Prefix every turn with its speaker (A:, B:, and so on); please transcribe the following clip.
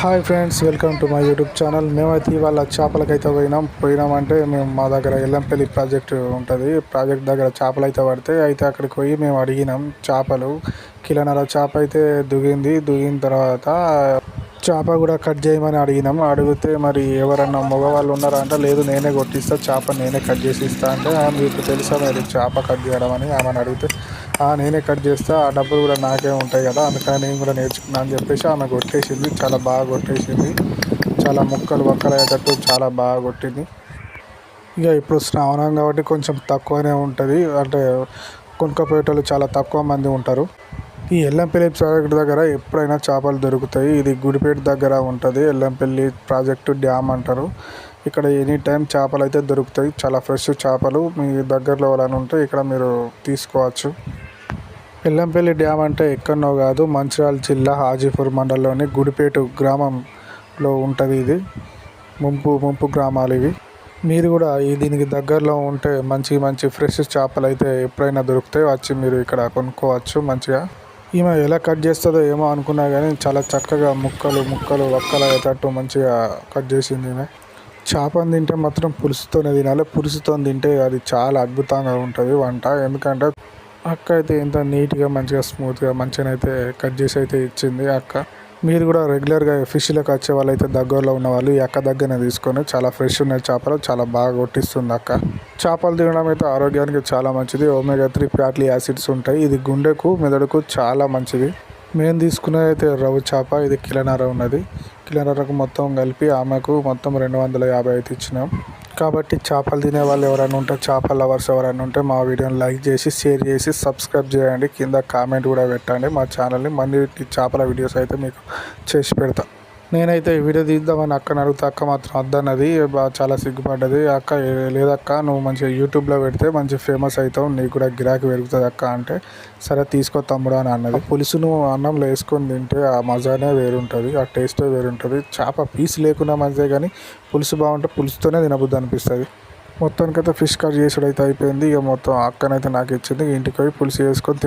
A: Hi friends, welcome to my YouTube channel. మేమైతే ఇవాళ చేపలకైతే పోయినామంటే మేము మా దగ్గర ఎల్లంపల్లి ప్రాజెక్టు ఉంటుంది. ప్రాజెక్ట్ దగ్గర చేపలు అయితే పడితే అక్కడికి పోయి మేము అడిగినాం. చేపలు కిలోన్నర చేప అయితే దిగిన తర్వాత చేప కూడా కట్ చేయమని అడిగినాం. అడిగితే మరి ఎవరన్నా మగవాళ్ళు ఉన్నారా అంటే లేదు, నేనే కొట్టిస్తా, చేప నేనే కట్ చేసి ఇస్తా అంటే మీకు తెలుసా మరి చేప కట్ చేయడం అని ఆమెను అడిగితే నేనే కట్ చేస్తా, ఆ డబ్బులు కూడా నాకే ఉంటాయి కదా, అందుకని నేను కూడా నేర్చుకున్నా అని చెప్పేసి ఆమె కొట్టేసింది. చాలా బాగా కొట్టేసింది, చాలా ముక్కలు వక్కలు అయ్యేటట్టు చాలా బాగా కొట్టింది. ఇక ఇప్పుడు శ్రావణం కాబట్టి కొంచెం తక్కువనే ఉంటుంది, అంటే కొనుక్కపోయేటోళ్ళు చాలా తక్కువ మంది ఉంటారు. ఈ ఎల్లంపల్లి ప్రాజెక్టు దగ్గర ఎప్పుడైనా చేపలు దొరుకుతాయి. ఇది గుడిపేట దగ్గర ఉంటుంది. ఎల్లంపల్లి ప్రాజెక్టు డ్యామ్ అంటారు. ఇక్కడ ఎనీ టైం చేపలు అయితే దొరుకుతాయి, చాలా ఫ్రెష్ చేపలు. మీ దగ్గరలో ఎవరైనా ఉంటే ఇక్కడ మీరు తీసుకోవచ్చు. ఎల్లంపల్లి డ్యామ్ అంటే ఎక్కడనో కాదు, మంచిర్యాల జిల్లా హాజీపూర్ మండలంలోని గుడిపేట గ్రామంలో ఉంటుంది. ఇది ముంపు గ్రామాలు ఇవి. మీరు కూడా దీనికి దగ్గరలో ఉంటే మంచి ఫ్రెష్ చేపలు అయితే ఎప్పుడైనా దొరుకుతాయి, వచ్చి మీరు ఇక్కడ కొనుక్కోవచ్చు మంచిగా. ఈమె ఎలా కట్ చేస్తుందో ఏమో అనుకున్నా కానీ చాలా చక్కగా ముక్కలు వక్కలు అయ్యేటట్టు మంచిగా కట్ చేసింది ఈమె. చేపను తింటే మాత్రం పులుసుతోనే తినాలి. పులుసుతో తింటే అది చాలా అద్భుతంగా ఉంటుంది వంట. ఎందుకంటే అక్క అయితే ఎంత నీట్గా మంచిగా స్మూత్గా మంచిగా అయితే కట్ చేసి అయితే ఇచ్చింది అక్క. మీరు కూడా రెగ్యులర్గా ఫిష్లకు వచ్చే వాళ్ళు అయితే దగ్గరలో ఉన్న వాళ్ళు ఈ అక్క దగ్గరనే తీసుకొని, చాలా ఫ్రెష్ ఉన్నాయి చేపలు, చాలా బాగా కొట్టిస్తుంది అక్క. చేపలు తినడం అయితే ఆరోగ్యానికి చాలా మంచిది. ఒమేగా 3 ఫ్యాటీ యాసిడ్స్ ఉంటాయి. ఇది గుండెకు మెదడుకు చాలా మంచిది. మేము తీసుకునేది అయితే రవ్వు చేప, ఇది కిలోన్నర ఉన్నది. కిలోన్నరకు మొత్తం కలిపి ఆమెకు మొత్తం 250 అయితే ఇచ్చినాం. కాబట్టి చేపలు తినే వాళ్ళు ఎవరైనా ఉంటే, చేపల లవర్స్ ఎవరైనా ఉంటే మా వీడియోని లైక్ చేసి షేర్ చేసి సబ్స్క్రైబ్ చేయండి. కింద కామెంట్ కూడా పెట్టండి. మా ఛానల్ని మళ్ళీ చేపల వీడియోస్ అయితే మీకు చేసి పెడతా. నేనైతే ఈ వీడియో తీద్దామని అక్కని అడిగితే అక్క మాత్రం వద్దన్నది. చాలా సిగ్గుపడ్డది. అక్క లేదక్క, నువ్వు మంచిగా యూట్యూబ్లో పెడితే మంచి ఫేమస్ అవుతావు, నీకు కూడా గిరాకీ పెరుగుతుంది అక్క అంటే, సరే తీసుకో తమ్ముడు అని అన్నది. పులుసును అన్నంలో వేసుకొని తింటే ఆ మజానే వేరుంటుంది, ఆ టేస్టే వేరుంటుంది. చేప పీస్ లేకుండా మంచిదే కానీ పులుసు బాగుంటే పులుసుతోనే తినబుద్ది అనిపిస్తుంది. మొత్తానికైతే ఫిష్ కట్ చేసుడు అయితే అయిపోయింది. ఇక మొత్తం అక్కనైతే నాకు ఇచ్చింది. ఇంటికి పోయి పులుసు వేసుకొని